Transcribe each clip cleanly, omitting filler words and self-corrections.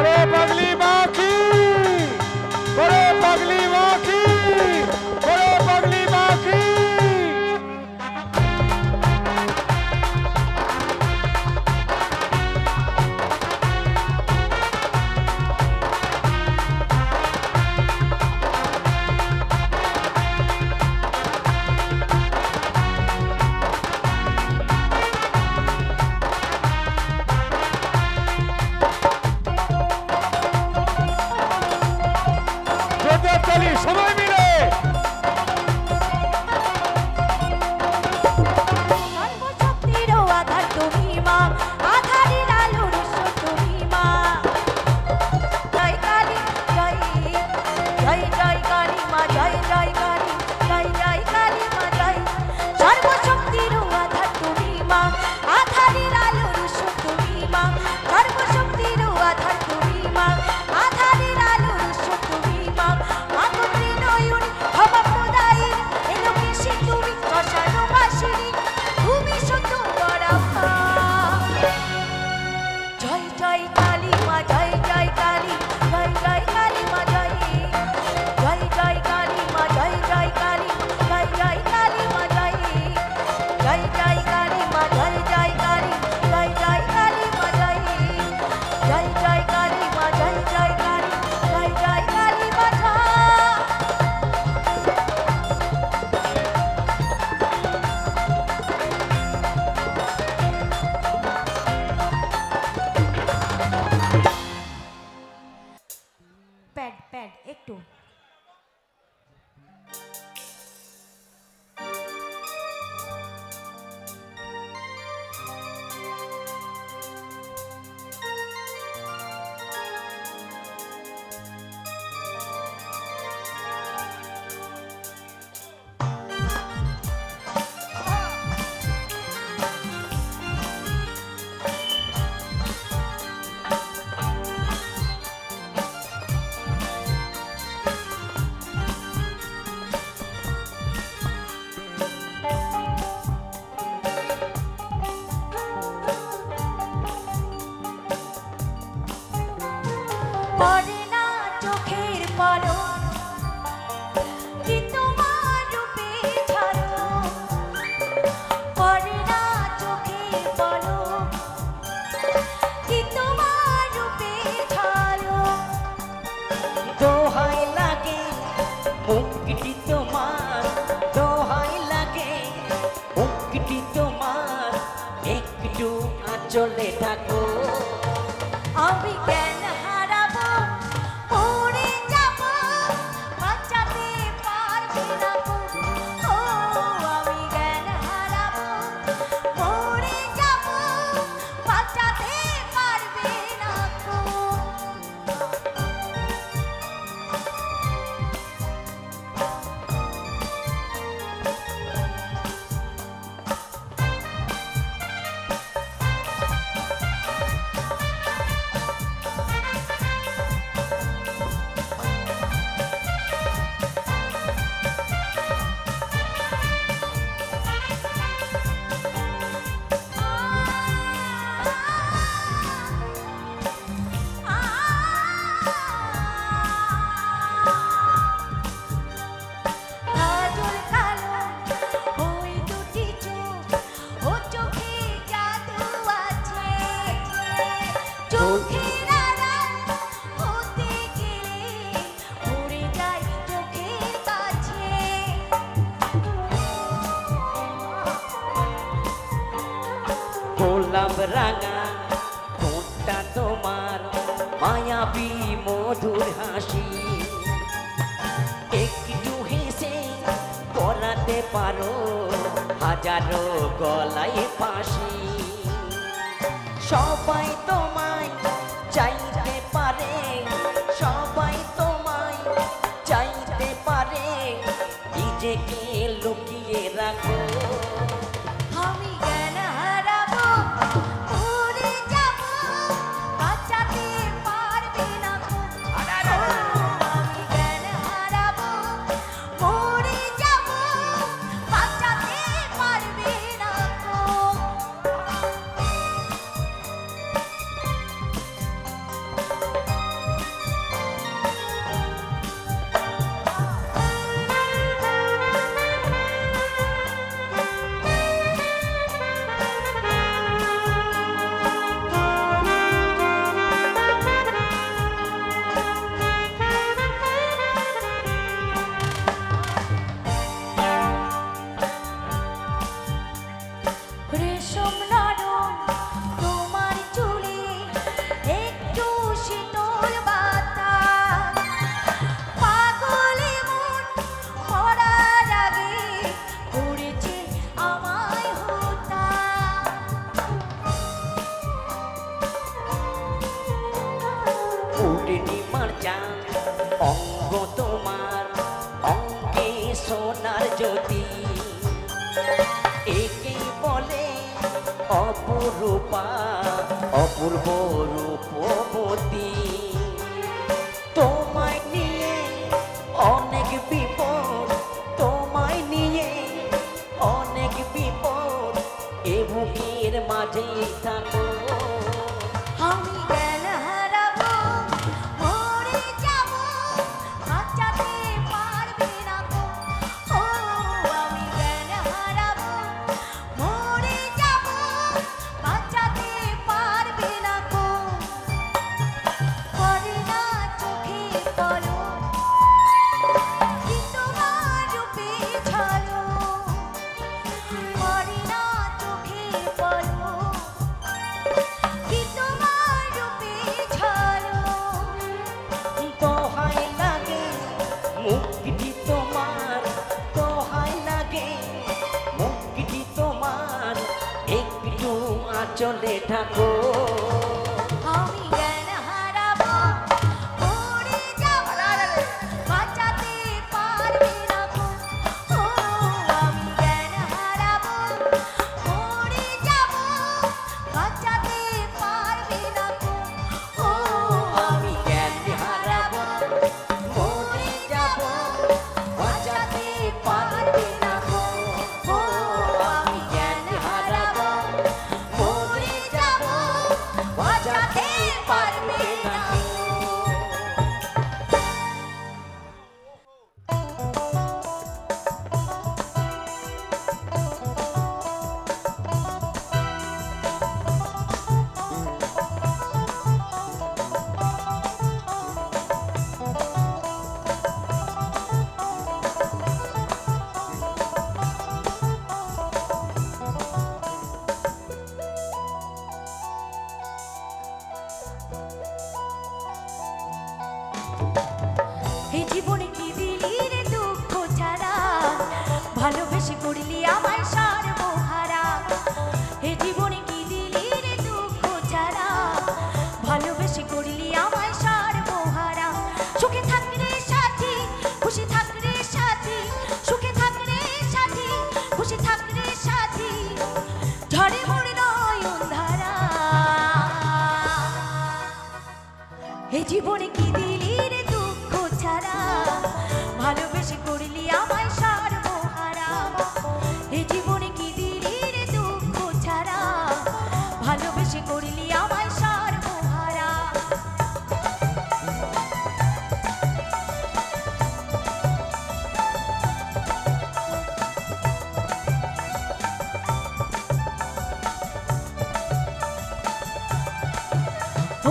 पगली माँ की, बोलो पगली माँ की, बोलो पगली माँ की। সবাই মিলে সর্বশক্তির আধার তুমি মা, আধারের আলোর উৎস তুমি মা। জয় কালী জয়, জয় জয় কালী মা, জয় জয় কালী, জয় জয় কালী মা জয়। সর্বশক্তির আধার তুমি মা, আধারের আলোর উৎস তুমি মা। সর্বশক্তির আধার তুমি মা, আধারের আলোর উৎস তুমি মা। একটু পড়ে না চোখের পলক, কি তোমার রূপে ঝলক। পড়ে না চোখের পলক, কি তোমার রূপে ঝলক। দোহাই লাগে মুক্তি তোমার, দোহাই লাগে মুক্তি তোমার, একটু আঁচলে থাকো। আমি জ্ঞান হারাবো, পড়ে যাবো, বাঁচাতে পারবে না গো। ও আমি জ্ঞান হারাবো, পড়ে যাবো, বাঁচাতে পারবে না গো। গোলাপ রাঙা ঠোঁটটা তোমার, মায়াবী মধুর হাসি, একটু হেসে পরাতে পারো হাজারো গলায় ফাঁসি। সবাই তোমায় চাইতে পারে, সবাই তোমায় চাইতে পারে, নিজেকে লুকিয়ে রাখো। আমি জ্ঞান হারাবো, পড়ে যাবো, বাঁচাতে পারবে না গো। আমি জ্ঞান হারাবো, পড়ে যাবো, বাঁচাতে পারবে না গো। যান অঙ্গ তোমার অঙ্গে সোনার জ্যোতি একেই বলে অপরূপা অপূর্ব রূপবতী তোমায় নিয়ে অনেক বিপদ তোমায় নিয়ে অনেক বিপদ এ বুকের মাঝেই থাকো আমি জ্ঞান হারাবো মরে যাবো বাঁচাতে পারবে না গো ও আমি জ্ঞান হারাবো মরে যাবো বাঁচাতে পারবে না গো পড়ে না চোখে পড়ো কি তোমার রূপে ঝালো পড়ে না চোখে পড়ো কি তোমার রূপে ঝালো দোহাই লাগে মুক্তি তোমার দোহাই লাগে মুক্তি তোমার একটু আঁচলে ঢাকো আমি জ্ঞান হারাবো মরে যাবো বাঁচাতে পারবে না গো ও আমি জ্ঞান হারাবো মরে যাবো বাঁচাতে পারবে না গো ও আমি জ্ঞান হারাবো মরে যাব বাঁচাতে পারবে না গো ও আমি জ্ঞান হারাবো মরে যাব বাঁচাতে পারবে না গো এই জীবনে কি দিলি রে দুঃখ ছাড়া ভালোবেসে করলি আমায় সর্বহারা এই জীবনে কি দিলি রে দুঃখ ছাড়া ভালোবেসে করলি আমায় সর্বহারা সুখে থাক রে সাথী খুশি থাক রে সাথী সুখে থাক রে সাথী খুশি থাক রে সাথী ঝড়ে মোর নয়ন ধারা এই জীবনে কি দিলি রে দুঃখ ছাড়া ভালোবেসে করলি আমায় সর্বহারা এই জীবনে কি দিলি রে দুঃখ ছাড়া ভালোবেসে করলি আমায় সর্বহারা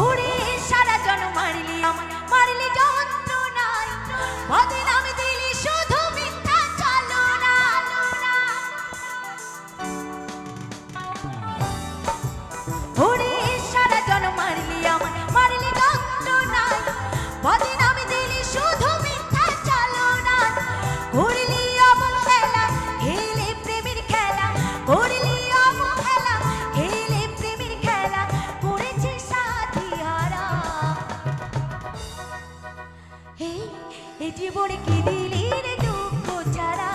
ওরে সারা জন মারলি আমায় মারলি যন্ত্রণায় বদনাম দিলি শুধু মিথ্যা চালনা ওরে সারা জন মারলি আমায় মারলি যন্ত্রণায় বদনাম দিলি শুধু মিথ্যা চালনা করলি অবহেলা খেলে প্রেমের খেলা করলি অবহেলা খেলে প্রেমের খেলা করেছে সাথী হারা এই জীবনে কি দিলি রে দুঃখ ছাড়া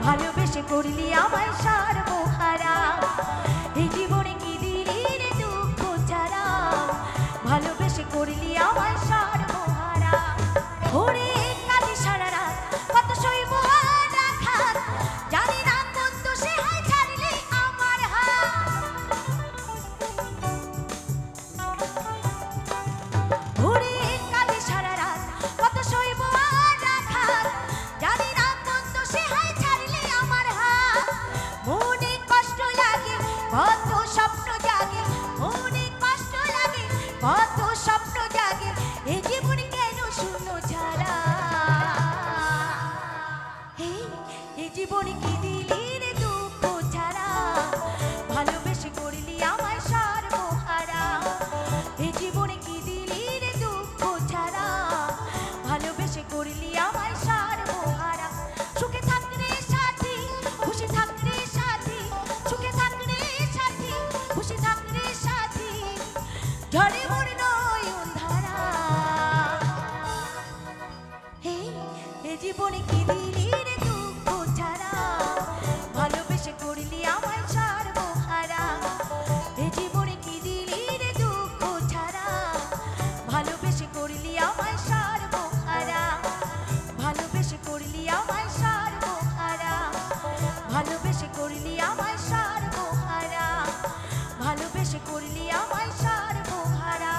ভালোবেসে করলি আমায় সর্বহারা এই জীবনে কি দিলি রে দুঃখ ছাড়া ভালোবেসে করলি আমায় সর্বহারা ওরে কাঁদি সারা রাত কত সইব আর আঘাত জানি না কোন দোষে হয় ছাড়লি আমার হাত ওরে কাঁদি সারা রাত কত সইব আর আঘাত জানি না কোন দোষে হয় ছাড়লি আমার হাত মনে কষ্ট লাগে কত স্বপ্ন জাগে মনে কষ্ট লাগে কত স্বপ্ন জাগে এই জীবন কেন শূন্য ছাড়া এই জীবনে কি দিলি রে দুঃখ ছাড়া ভালোবেসে করলি আমায় সর্বহারা এই জীবনে কি দিলি রে দুঃখ ছাড়া ভালোবেসে করলি আমায় সর্বহারা সুখে থাক রে সাথী খুশি থাক রে সাথী সুখে থাক রে সাথী খুশি থাক রে সাথী ঝড়ে মোর নয়ন ধারা জীবনে কি দিলি রে দুঃখ ছাড়া ভালোবেসে করলি আমায় সর্বহারা এ জীবনে কি দিলি রে দুঃখ ছাড়া ভালোবেসে করলি আমায় সর্বহারা ভালোবেসে করলি আমায় সর্বহারা ভালোবেসে করলি আমায় সর্বহারা ভালোবেসে করলি আমায় সর্বহারা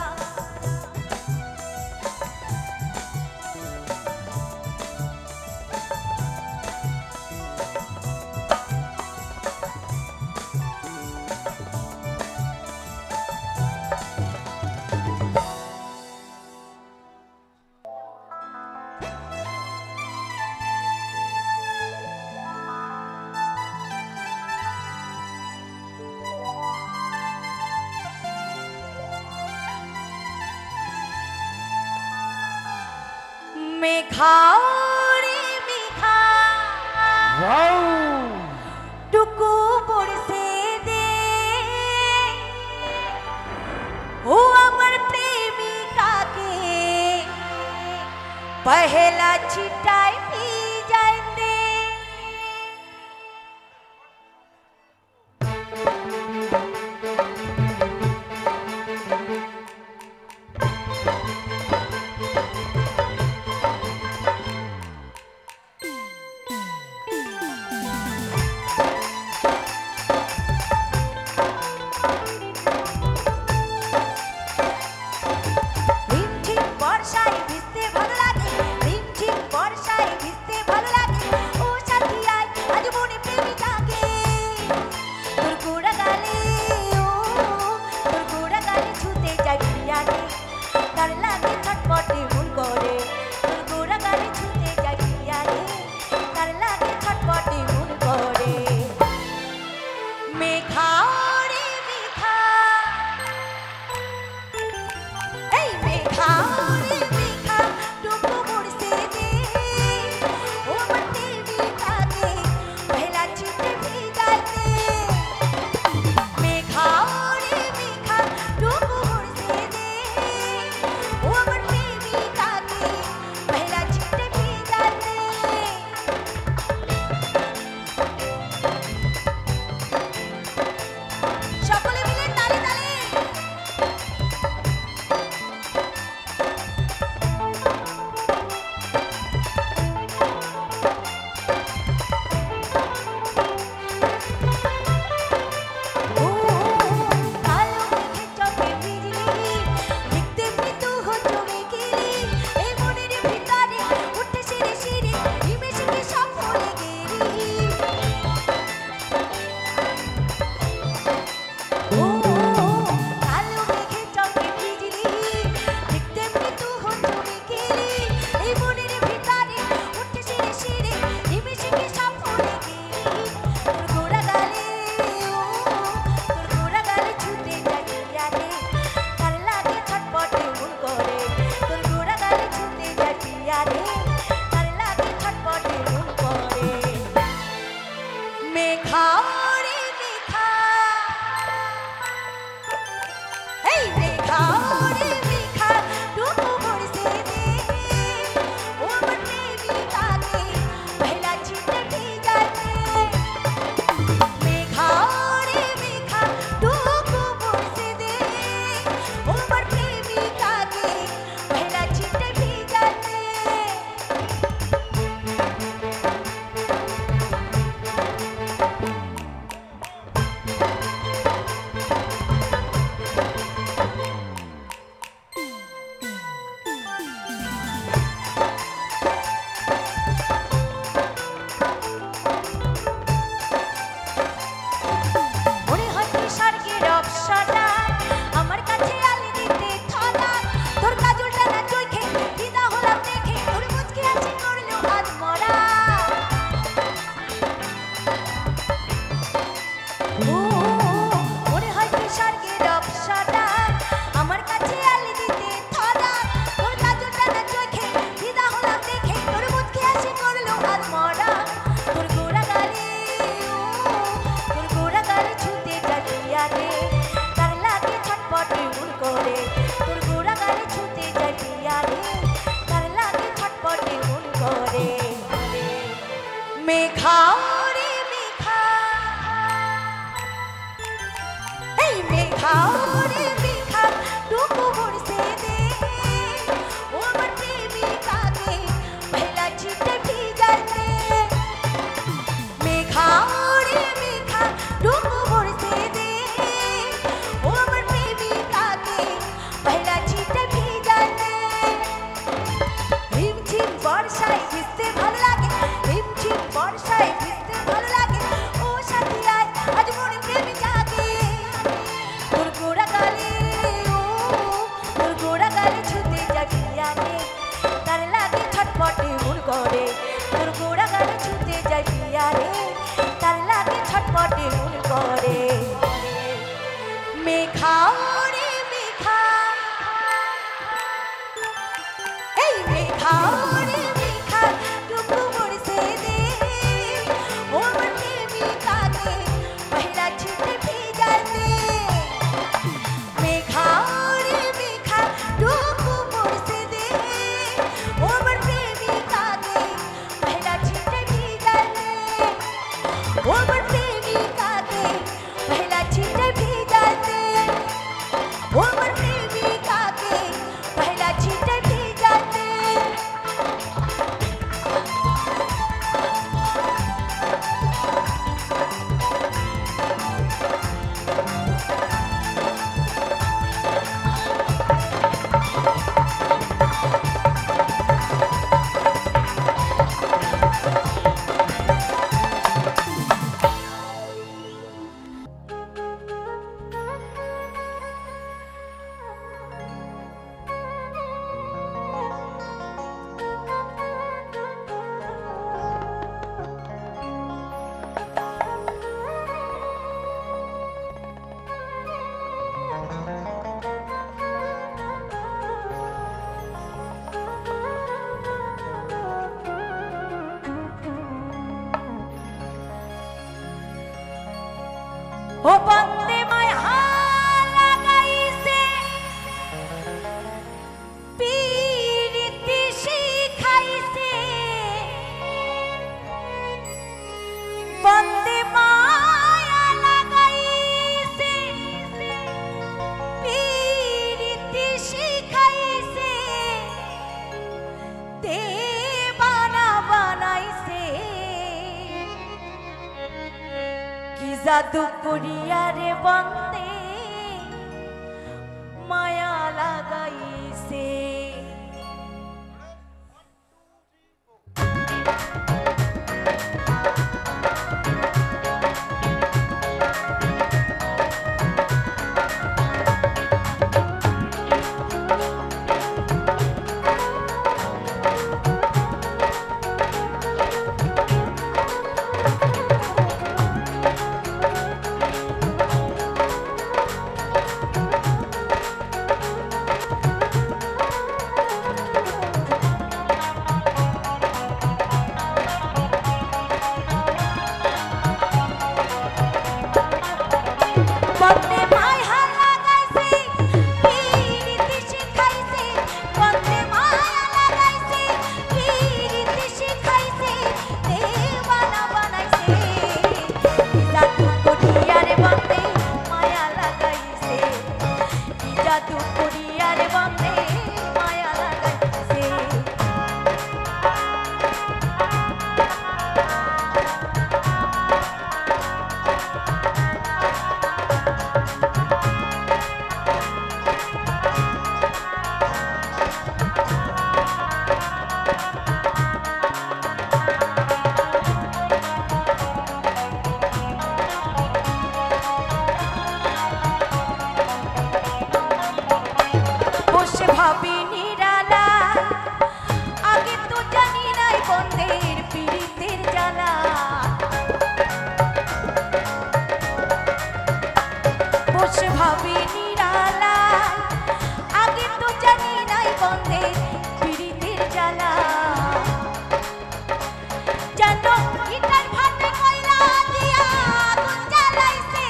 মেঘাও রে মেঘা वाओ টুকু বরসে দে ও আমার প্রেমিকাকে পহেলা ছিটাই ভিজাই দে রিমঝিম বর্ষায় ভিজতে ভালো লাগে রিমঝিম বর্ষায় মেঘাও রে মেঘা, এই মেঘাও রে মেঘা টুকু বরসে দে, ও আমার প্রেমিকাকে ভেলা ছিটে ভিজাতে। মেঘাও রে মেঘা টুকু বরসে দে, ও আমার প্রেমিকাকে ভেলা ছিটে ভিজাতে। ঝিমঝিম বর্ষায় ভিজতে ভালো লাগে, ঝিমঝিম বর্ষায় ভিজতে ভালো লাগে, ও সাথী আয় আজ মনে প্রেম জাগে। তোর গোড়া গালে ও তোর গোড়া গালে ছুতে যাবি আগে, তার লাগে ছটপটে মন করে। তোর গোড়া গালে ছুতে যাবি আগে, তার লাগে ছটপটে মন করে। মেঘাও রে মেঘা, এই মেঘাও রে মেঘা টুকু বরসে দে, ও আমার প্রেমিকাকে পহেলা ছিটে ভিজাতে। মেঘাও রে মেঘা টুকু বরসে দে, ও আমার প্রেমিকাকে পহেলা ছিটে ভিজাতে। ও আমার প্রেমিকাকে পহেলা ছিটে ভিজাতে, ও আমার প্রেমিকাকে পহেলা ছিটে ভিজাতে। ও বন্দে মায়া লাগাইছে পীরিতি শিখাইছে, বন্দে মায়া লাগাইছে পীরিতি শিখাইছে, দেবানা বানাইছে কি জাদু করিয়া রে বন্দে মায়া লাগাইছে। বন্দে মায়া লাগাইছে পীরিতি শিখাইছে, বন্দে মায়া লাগাইছে পীরিতি শিখাইছে, দেবানা বানাইছে কি জাদু করিয়া রে বন্দে মায়া লাগাইছে, কি জাদু করিয়া রে বন্দে মায়া লাগাইছে। বসে ভাবি নিরালা, আগে তো জানি নাই বন্দের পীড়িতের জ্বালা। বসে ভাবি নিরালা, আগে তো জানি নাই বন্দের পীড়িতের জ্বালা। জানো ইটার ভাতে কয়লা দিয়া আগুন জ্বালাইছে,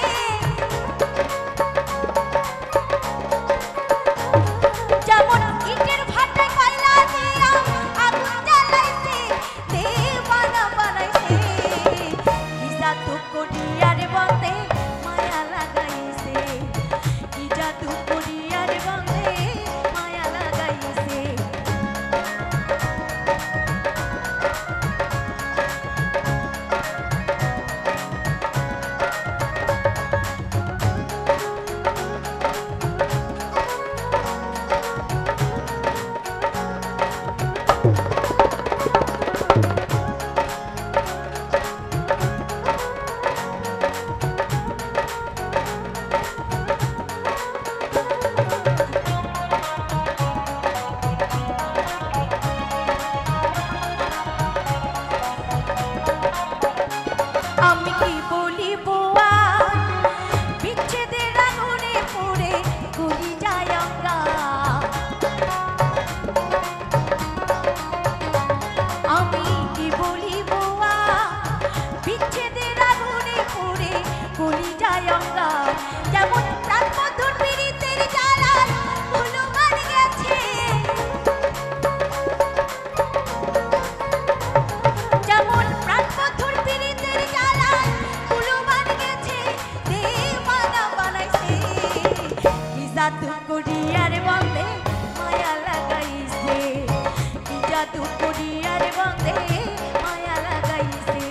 যেমন ইটের ভাতে কয়লা দিয়া আগুন জ্বালাইছে, দেবানা বানাইছে জাদু করিয়ার বন্ধে মায়া লাগাইছে আমি কি বলিব আর বিচ্ছেদের আগুনে পুড়ে গুলি যায় অঙ্গার আমি কি বলিব আর বিচ্ছেদের আগুনে পুড়ে গুলি যায় অঙ্গার যেমন প্রাণ মধুর পীড়িতের জ্বালায় হনুমান গেছে যেমন প্রাণ মধুর পীড়িতের জ্বালায় হনুমান গেছে দেওয়ানা বানাইছে কি জাদু করিয়ার বন্ধে মায়া লাগাইছে কি জাদু করিয়ার বন্ধে মায়া লাগাইছে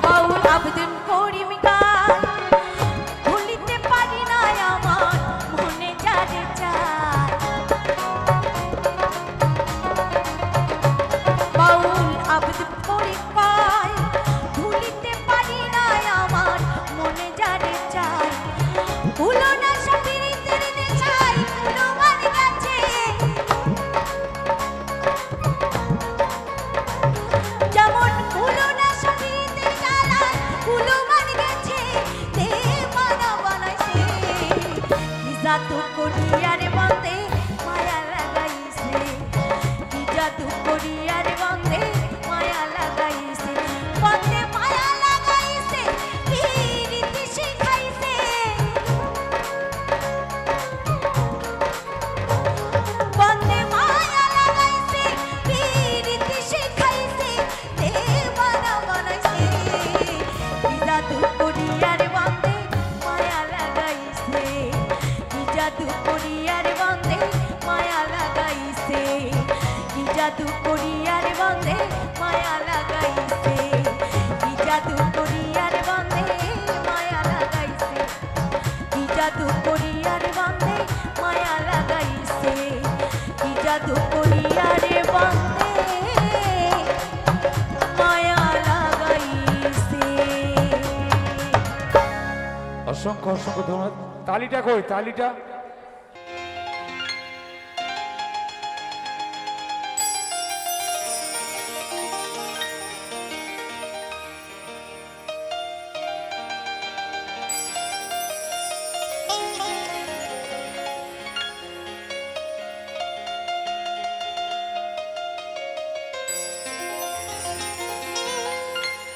বাউল আব্দুল করিম গায় ভুলিতে পারি না আমার মনে যারে চায় বাউল আব্দুল করিম গায় ভুলিতে পারি না আমার মনে যারে চায় ভুলো না সপীড়িতের নেশায় হনুমান গেছে যেমন ভুলো না সপীড়িতের জ্বালায় হনুমান গেছে দেওয়ানা বানাইছে কি জাদু করিয়ার বন্ধে মায়া লাগাইছে কি জাদু করিয়ার বন্ধে মায়া লাগাইছে বন্ধে মায়া লাগাইছে পীড়িতি শিখাইছে বন্ধে মায়া লাগাইছে পীড়িতি শিখাইছে দেওয়ানা বানাইছে কি জাদু করিয়ার বন্ধে মায়া লাগাইছে কি জাদু করিয়ার বন্ধে মায়া লাগাইছে কি জাদু করিয়ার বন্ধে মায়া লাগাইছে কি জাদু করিয়ার বন্ধে মায়া লাগাইছে কি জাদু করিয়ার বন্ধে মায়া লাগাইছে কি জাদু করিয়ার বন্ধে মায়া লাগাইছে অসংখ্য অসংখ্য ধন্যবাদ। তালিটা কই তালিটা?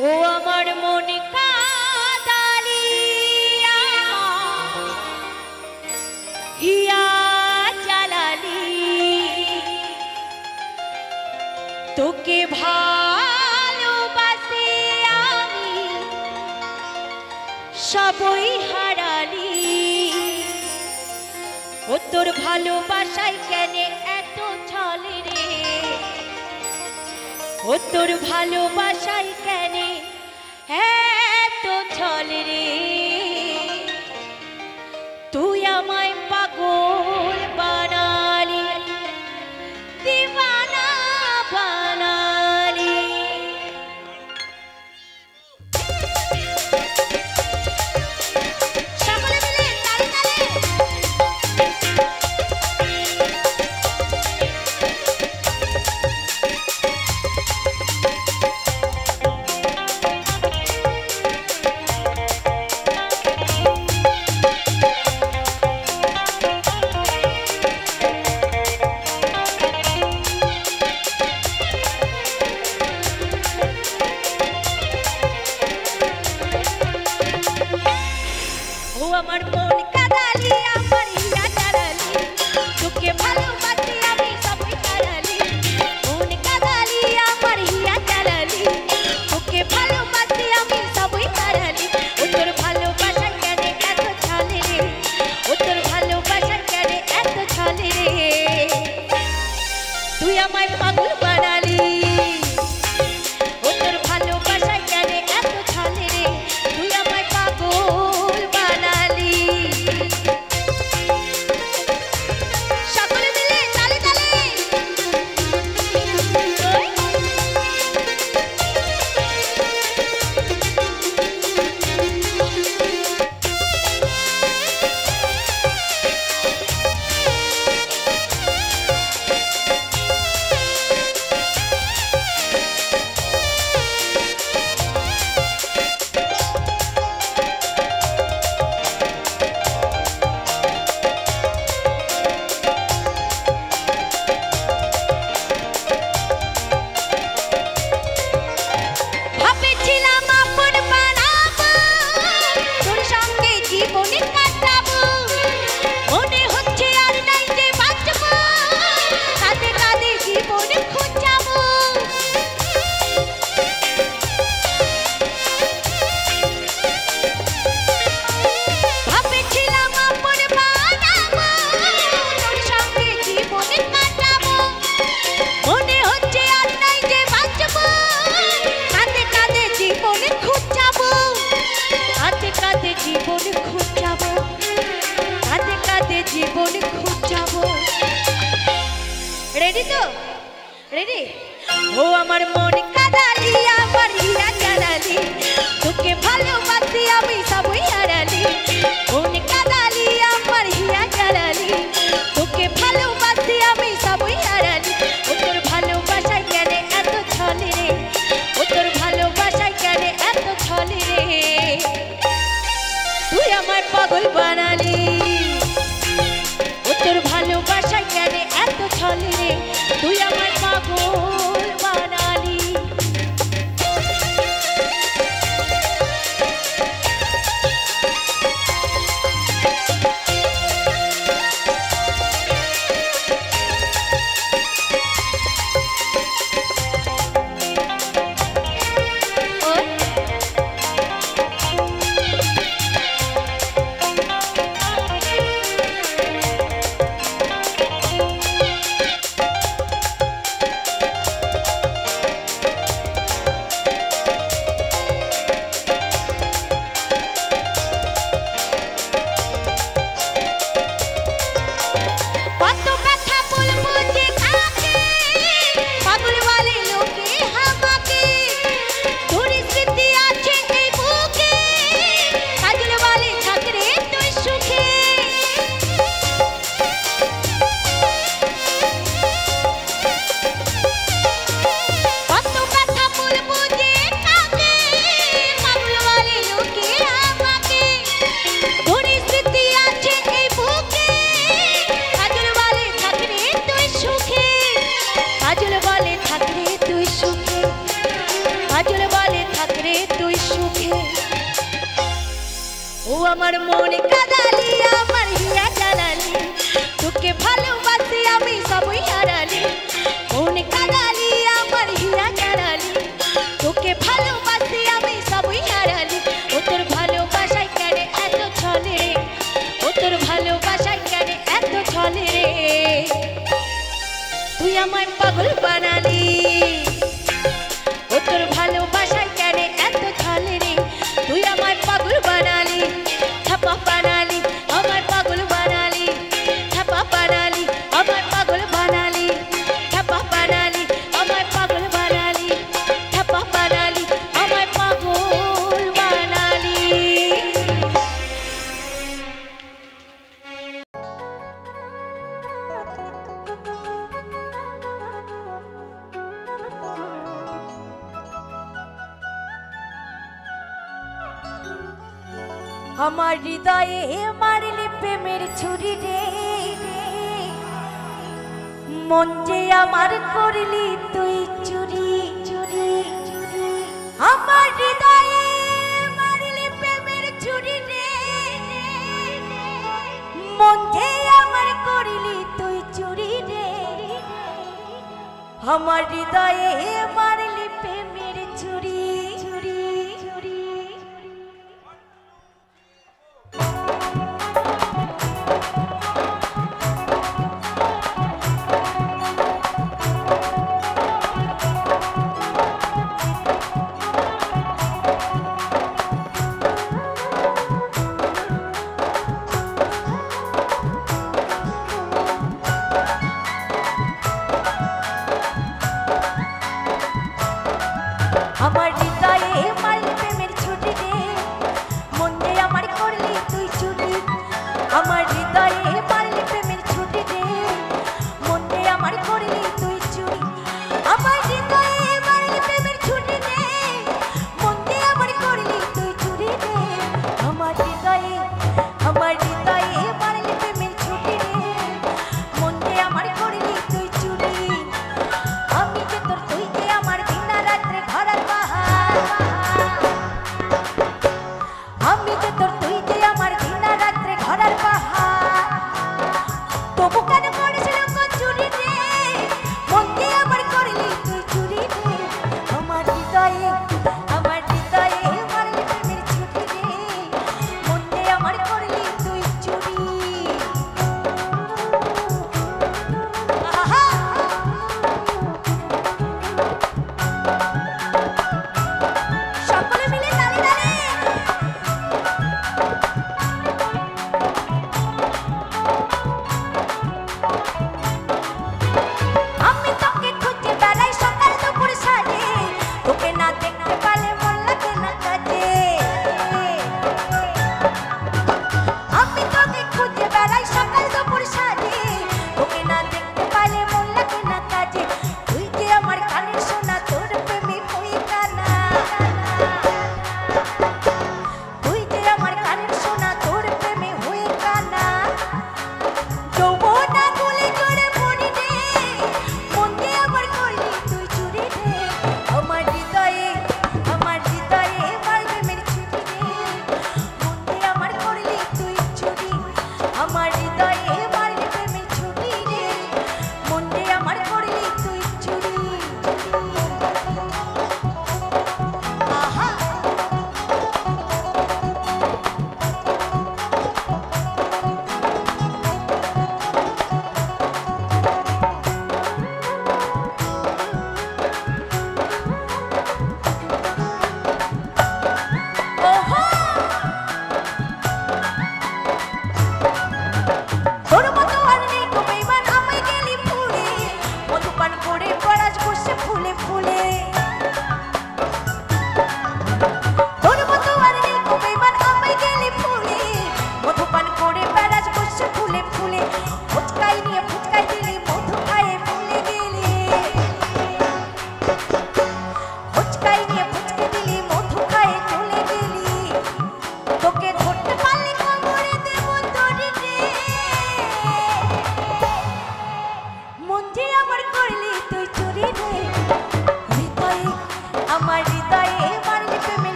ও আমার মনে কাদালিয়া হিয়া জ্বালালি তোকে ভালোবাসি আমি সবই হারালি ও তোর ভালোবাসায় কেন এত ছলে রে ও তোর ভালোবাসায় কেন এত ছলে রে তুই আমায় পাগল বানালি দিওয়ানা বানালি সকলে মিলে তালে তালে আমায় পাগল বানালি ও তোর ভালোবাসায় কেন এত ছলে রে তুই আমায় পাগল বানালি সকলে মিলে তালে তালে रेडी तो रेडी ओ আমার মন কাদালি আমার হিয়া জানালি তোকে ভালোবাসি আমি সবই হারালি মন কাদালি আমার হিয়া জানালি তোকে ভালোবাসি আমি সবই হারালি ও তোর ভালোবাসায় কেন এত ছলে রে ও তোর ভালোবাসায় কেন এত ছলে রে তুই আমায় পাগল বানালি ও তোর ভালোবাসায় কেন এত ছলে রে তুই আমায় পাগল বানালি আমার মন কাদালি আমার হিয়া জানালি তোকে ভালোবাসি আমি সবই হারালি মন কাদালি আমার হিয়া জানালি তোকে ভালোবাসি আমি সবই হারালি ও তোর ভালোবাসায় কেন এত ছলে রে ও তোর ভালোবাসায় কেন এত ছলে রে তুই আমায় পাগল বানালি ও তোর ভালোবাসায় কেন এত ছলে রে তুই আমায় পাগল বানালি ছাপা বানালি আমায় পাগল বানালি ছাপা বানালি আমায় পাগল বানালি ছাপা বানালি আমায় পাগল বানালি ছাপা বানালি আমায় পাগল বানালি আমার হৃদয়ে মারলি প্রেমের ছুরি রে মন যে আমার করলি তুই চুরি চুরি আমার হৃদয়ে মারলি প্রেমের ছুরি রে মন যে আমার করলি তুই চুরি রে আমার হৃদয়ে মারলি প্রেমের ছুরি ছুরি ছুরি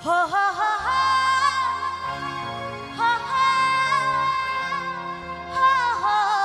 হো হো হো হো হো হো হো হো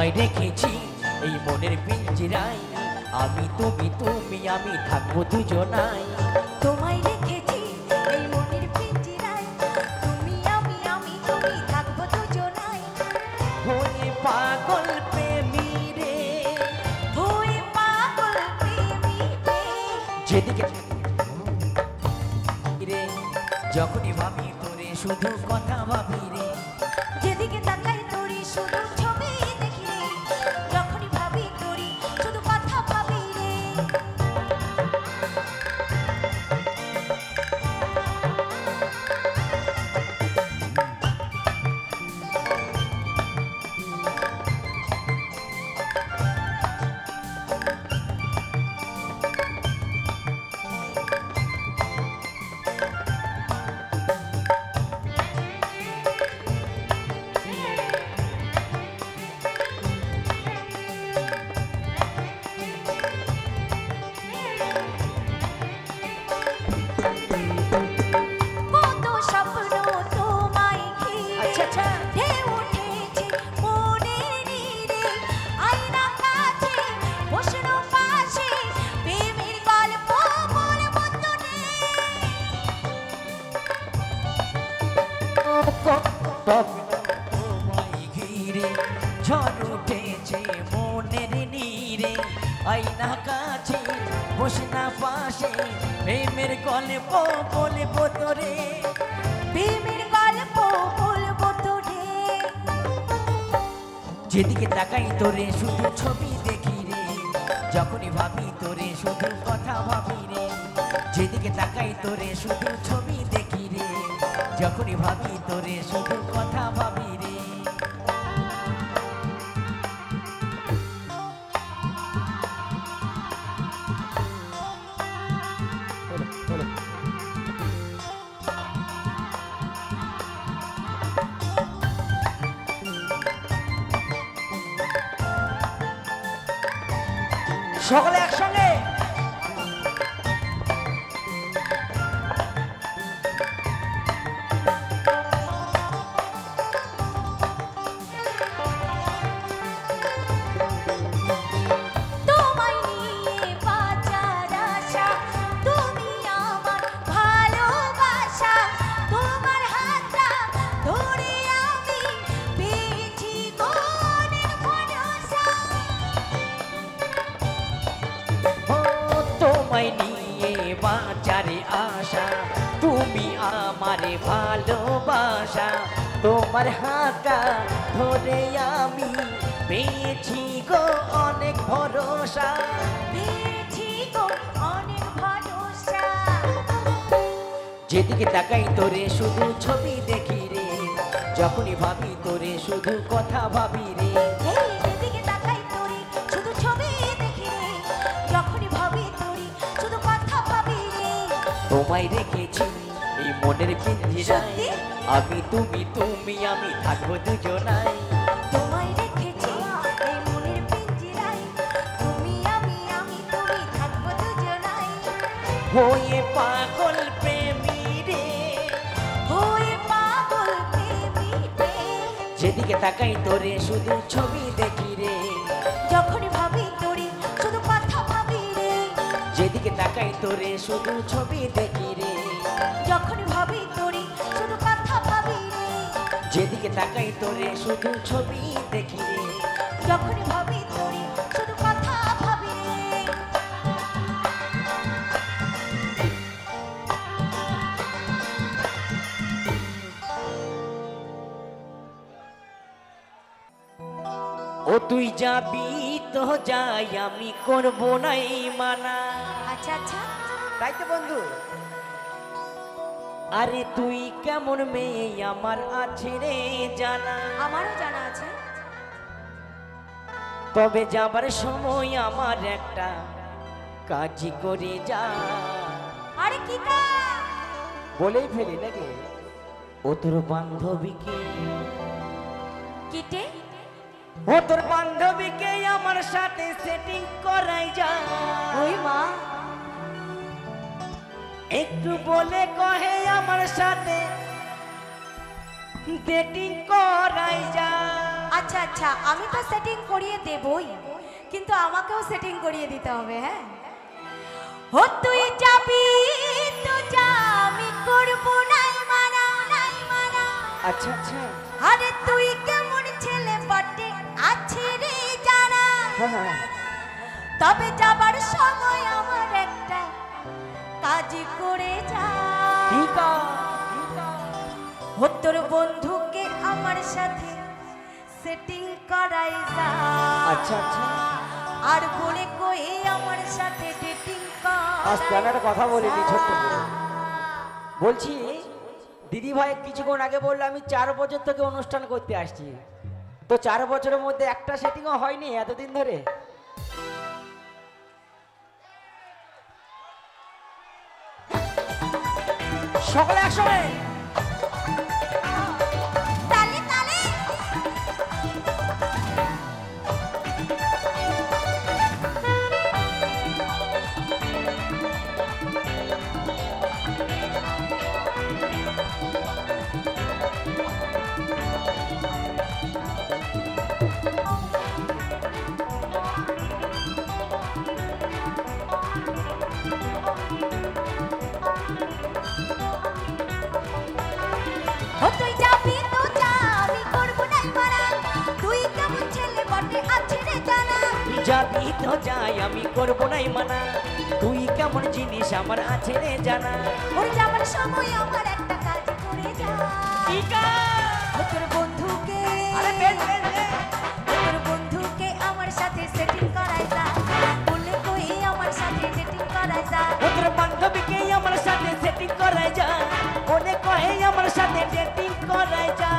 তোমায় রেখেছি এই মনের পিঞ্জিরায়, আমি তুমি তুমি আমি থাকবো দুজনাই। তোমায় রেখেছি এই মনের পিঞ্জিরায়, তুমি তুমি থাকবো দুজনাই। হয়ে পাগল প্রেমী রে, হয়ে পাগল প্রেমী রে, যেদিকে রে যখনই ভাবি তোরে শুধু কথা ভাবি রে। যেদিকে তাকাই তোরই শুধু ছবি দেখি রে, যখনই ভাবি তোরই শুধু কথা ভাবি রে। কত স্বপ্ন তোমায় ঘিরে ঢেউ উঠেছে মনের নীরে, আয়না কাছে বসনো পাশে প্রেমের গল্প বলবো তোরে। তোমায় ঘিরে ঝড় উঠেছে মনের নীরে, আয়না কাছে বসে না পাশে প্রেমের গল্প বলবো তোরে। প্রেমের গল্প বলবো তোরে। যেদিকে তাকাই তোরে শুধু ছবি দেখি রে, যখনই ভাবি তোরে শুধু কথা ভাবি রে। যেদিকে তাকাই তোরে শুধু ছবি দেখি রে, যখনই ভাবি তোরে শুধু কথা ভাবি রে। সকলে একসঙ্গে তোমায় নিয়ে বাঁচার আশা, তুমি আমার ভালোবাসা। তোমার হাতটা ধরে আমি পেয়েছি অনেক ভরসা। ও তোমায় নিয়ে বাঁচারে আশা, তুমি আমারে ভালোবাসা। তোমার হাতটা ধরে আমি পেয়েছি গো অনেক ভরসা। পেয়েছি গো অনেক ভরসা। যেদিকে তাকাই তোরে শুধু ছবি দেখি রে, যখনই ভাবি তোরে শুধু কথা ভাবি রে। এই যেদিকে তাকাই তোরে শুধু ছবি দেখি রে, যখনই ভাবি তোরে শুধু কথা ভাবি রে। তোমায় রেখেছি এই মনের পিঞ্জিরায়, সত্যি? আমি তুমি তুমি আমি থাকবো দুজনাই। তোমায় রেখেছি এই মনের পিঞ্জিরায়, তুমি তুমি থাকবো দুজনাই। হয়ে পাগল প্রেমী রে, হয়ে পাগল প্রেমী রে, যেদিকে তাকাই তোরে শুধু ছবি দেখি রে। যখনই ভাবি তোরে শুধু কথা ভাবি রে। যেদিকে তাকাই তোরে শুধু ছবি দেখি রে। যখনই ভাবি তোরে শুধু কথা ভাবি রে। যেদিকে তাকাই তোরে শুধু ছবি দেখি রে। যখনই ভাবি তোরে শুধু কথা ভাবি রে। ও তুই যাবি তো যাই, আমি করবো না এই মানা। আচ্ছা আচ্ছা, তাই তো বন্ধু। আরে তুই কেমন মেয়ে আমার আছে রে জানা, আমারও জানা আছে। তবে যাবার সময় আমার একটা কাজই করে যা। আরে কি কাজ? বলেই ফেলি নাকি? ও তোর বান্ধবীকে, কিটে? ও তোর বান্ধবীকে আমার সাথে সেটিং করাই যা। ওই মা, একটু বলে কহে আমার সাথে ডেটিং করাই যা। আচ্ছা আচ্ছা, আমি তো সেটিং করিয়ে দেবই, কিন্তু আমাকেও সেটিং করিয়ে দিতে হবে। হ্যাঁ, ও তুই যাবি তো যা, আমি করব নাই মানা, নাই মানা। আচ্ছা আচ্ছা। আরে তুই কেমন ছেলে বটে আছে রে জানা, তবে যাবার সময় আমার একটা কাজ করে যা। ঠিক ও তোর বন্ধুকে আমার সাথে সেটিং করাই যা। আচ্ছা আচ্ছা। আর বলে কয়ে আমার সাথে ডেটিং আজকে আমি একটা কথা বলিনি ছোট্ট করে বলছি, দিদি ভাই কিছুক্ষণ আগে বললো আমি 4 বছর থেকে অনুষ্ঠান করতে আসছি, তো 4 বছরের মধ্যে একটা সেটিংও হয়নি এতদিন ধরে। সকলে একসঙ্গে তালে তালে। ও তুই যাবি তো যা, আমি করব নাই মানা। তুই কেমন ছেলে বটে আছে রে জানা। যাবি তো যাই, আমি করব নাই মানা, তুই কেমন জিনিস আমার আছে রে জানা। ওর যাবার সময় আমার একটা কাজ করে যা। ও তোর বন্ধুকে, আরে বেশ বেশ বেশ। ও তোর বন্ধুকে আমার সাথে সেটিং করাই যা। বলে কই আমার সাথে ডেটিং করাই যা। ওদের বান্ধবীকে আমার সাথে সেটিং করাই যা, বলে কহে আমার সাথে ডেটিং করাই যা।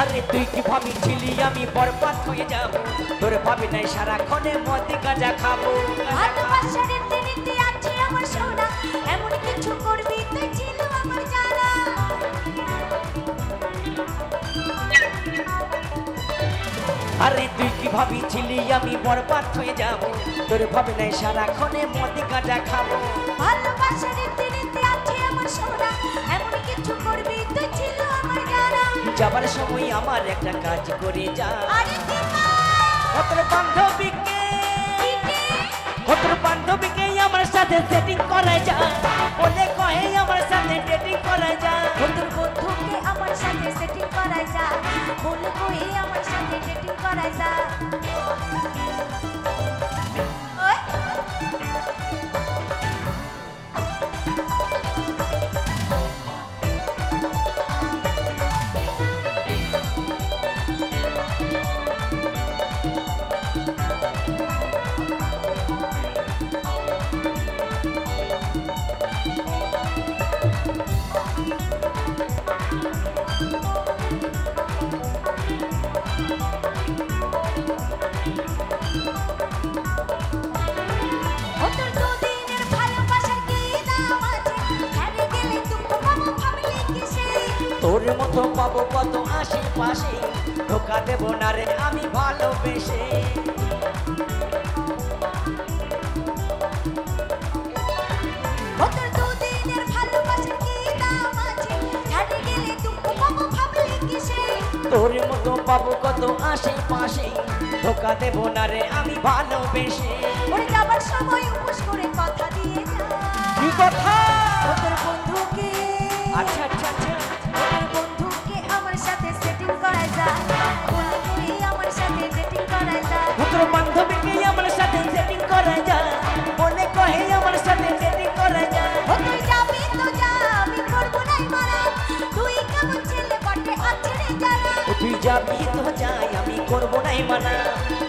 আরে তুই কি ভাবিছিলি আমি বরবাদ হয়ে যাব, তোর ভাবি নাই সারাক্ষণে মদ গাঁজা খাবো। ভালোবাসার রীতিনীতি আছে আমার সোনা, এমন কিছু করবি তুই ছিল আমার জানা। আরে তুই কি ভাবিছিলি আমি বরবাদ হয়ে যাব, তোর ভাবি নাই সারাক্ষণে মদ গাঁজা খাবো। ভালোবাসার রীতিনীতি আছে আমার সোনা, এমন কিছু করবি তুই ছিল আমার জানা। যাবার সময় আমার একটা কাজ করে যা। আরে কি তোর বান্ধবীকে, তোর বান্ধবীকে আমার সাথে সেটিং করাই যা, বলে কহে আমার সাথে ডেটিং করাই যা। তোর বন্ধুকে আমার সাথে সেটিং করাই যা। বলে কই আমার সাথে ডেটিং করাই যা। ওই তোর মতো পাবো কত আশেপাশে, ধোকা দেব না রে আমি ভালোবেসে। তোর মতো পাবো কত আশেপাশে, ধোকা দেব না রে আমি ভালোবেসে। ওরে যাবার সময় উপোস করে কথা দিয়ে যা। কি কথা? তোর বন্ধুকে, আচ্ছা আচ্ছা আচ্ছা, তোর বন্ধুকে আমার সাথে সেটিং করাই যা। বলে কই আমার সাথে ডেটিং করাই যা। তোর বান্ধবীকে আমার সাথে সেটিং করাই যা, বলে কহে আমার সাথে ডেটিং করাই যা। ও তুই যাবি তো যা, আমি করব নাই মানা। তুই কেমন ছেলে বটে আছে রে জানা। তুই যাবি তো যাই, আমি করব নাই মানা,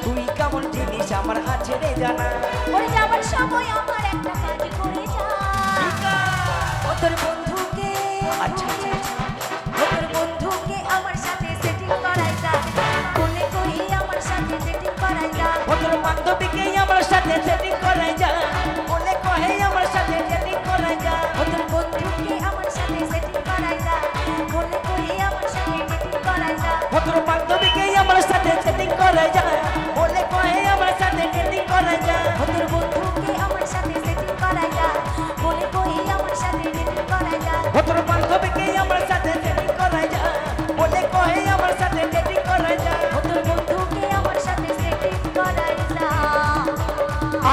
তুই কেমন জিনিস আমার আছে রে জানা। ওরে যাবার সময় আমার একটা কাজ করে যা। ও তোর বন্ধুকে, আচ্ছা আচ্ছা আচ্ছা, ও তোর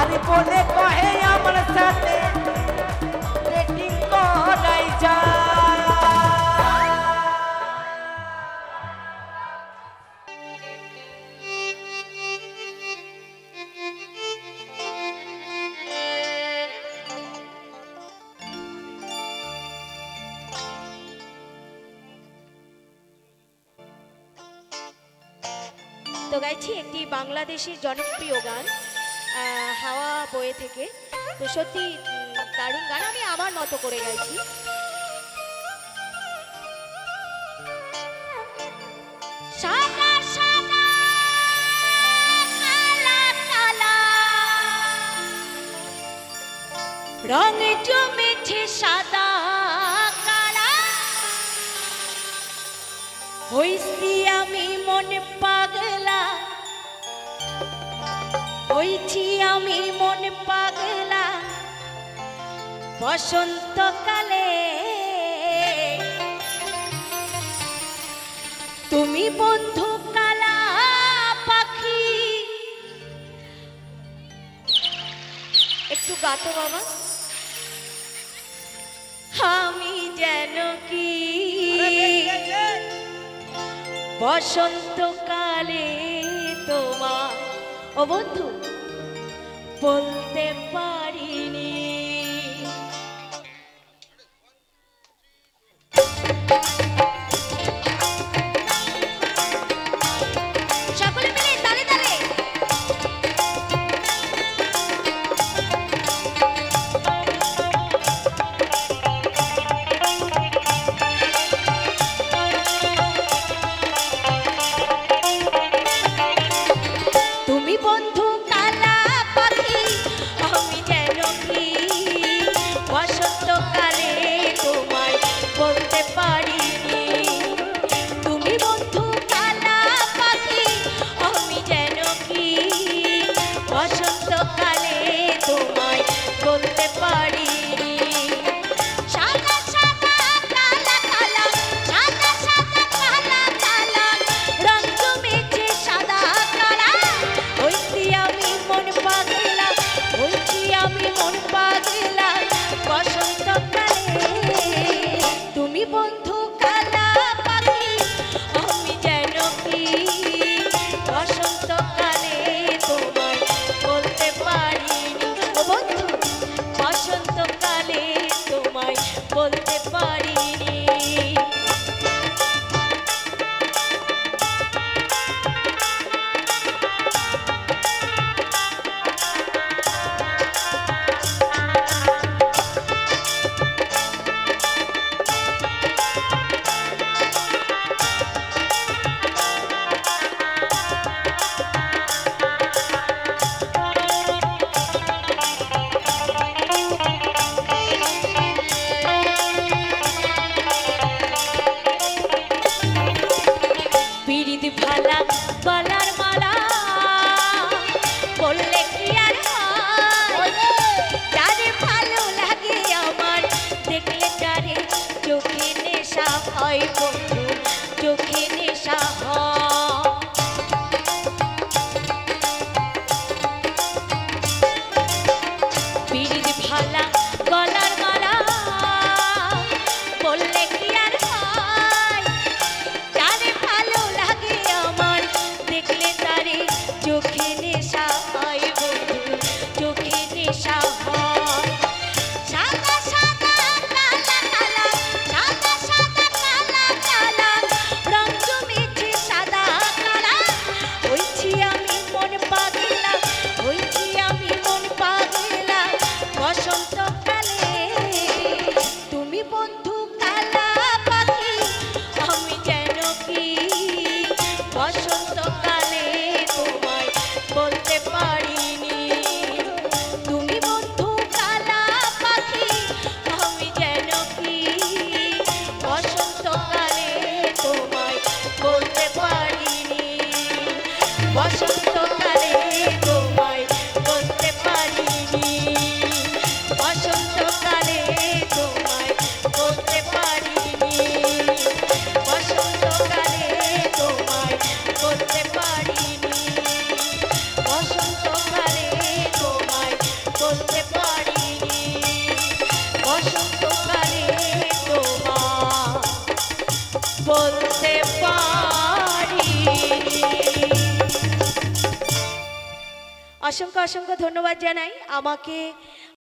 আরে বলে কহে আমার সাথে ডেটিং করাই যায়। তো গাইছি একটি বাংলাদেশের জনপ্রিয় গান হাওয়া বয়ে থেকে। তো সত্যি দারুণ গান, আমি আমার মতো করে গাইছি। সাদা সাদা কালা কালা রং জমেছে সাদা কালা, হইছি আমি মন পাগলা, হইছি আমি মন পাগলা বসন্তকালে। তুমি বন্ধু কালা পাখি, একটু গাতো বাবা। আমি যেন কি বসন্তকালে তোমার ও বন্ধু বলতে পারিনি। সকলে মিলে তালে তালে। তুমি বন্ধু কালা পাখি, আমি যেন কি বসন্তকালে তোমায় বলতে পারিনি। তুমি বন্ধু কালা পাখি, আমি যেন কি বসন্তকালে তোমায় বলতে পারিনি। সাদা সাদা কালা কালা, সাদা সাদা কালা কালা রং জমেছে সাদা কালা, হইছি আমি মন পাগলা, হইছি আমি মন পাগলা বসন্তকালে। তুমি বন্ধু কালা পাখি, আমি যেন কি বসন্তকালে তোমায় বলতে পারিনি। ও বন্ধু বসন্তকালে তোমায় বলতে পারিনি। পিরিত ভালা গলার মালা বললে কি আর হয়, যারে ভালো লাগে আমার দেখলে তারে চোখে নেশা হয় বন্ধু, চোখে নেশা হয়। পিরিত ভালা গলার মালা বললে কি আর হয়, যারে ভালো লাগে আমার দেখলে তারে চোখে নেশা হয় বন্ধু, চোখে নেশা হয়। সাদা সাদা কালা কালা, সাদা সাদা কালা কালা রং জমেছে সাদা কালা, হইছি আমি মন পাগলা, হইছি আমি মন পাগলা বসন্তকালে। তুমি বন্ধু কালা পাখি, আমি যেন কি বসন্তকালে তোমায় বলতে পারিনি। তুমি বন্ধু কালা পাখি, আমি যেন কি বসন্তকালে তোমায় বলতে পারিনি। বসন্তকালে তোমায় বলতে পারিনি। বলতে পারিনি বসন্তকালে তোমার বলতে পারিনি। অসংখ্য অসংখ্য ধন্যবাদ জানাই আমাকে